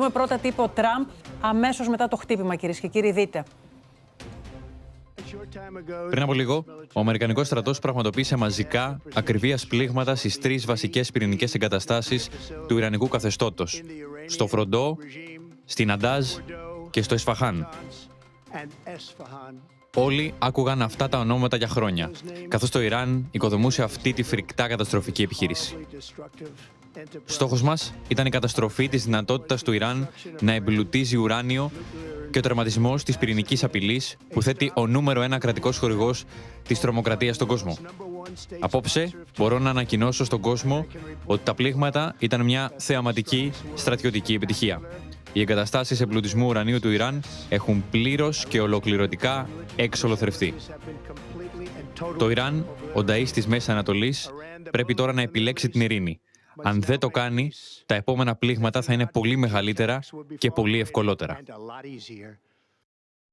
δούμε πρώτα τι είπε ο Τραμπ αμέσως μετά το χτύπημα, κυρίες και κύριοι. Δείτε. Πριν από λίγο, ο Αμερικανικός στρατός πραγματοποίησε μαζικά ακριβίας πλήγματα στις 3 βασικές πυρηνικές εγκαταστάσεις του Ιρανικού καθεστώτος: στο Φροντό, στην Αντάζ και στο Εσφαχάν. Όλοι άκουγαν αυτά τα ονόματα για χρόνια, καθώς το Ιράν οικοδομούσε αυτή τη φρικτά καταστροφική επιχείρηση. Στόχος μας ήταν η καταστροφή της δυνατότητας του Ιράν να εμπλουτίζει ουράνιο και ο τερματισμός της πυρηνικής απειλής που θέτει ο νούμερο 1 κρατικός χορηγός της τρομοκρατίας στον κόσμο. Απόψε μπορώ να ανακοινώσω στον κόσμο ότι τα πλήγματα ήταν μια θεαματική στρατιωτική επιτυχία. Οι εγκαταστάσεις εμπλουτισμού ουρανίου του Ιράν έχουν πλήρως και ολοκληρωτικά εξολοθρευτεί. Το Ιράν, ο νταΐς της Μέσης Ανατολής, πρέπει τώρα να επιλέξει την ειρήνη. Αν δεν το κάνει, τα επόμενα πλήγματα θα είναι πολύ μεγαλύτερα και πολύ ευκολότερα.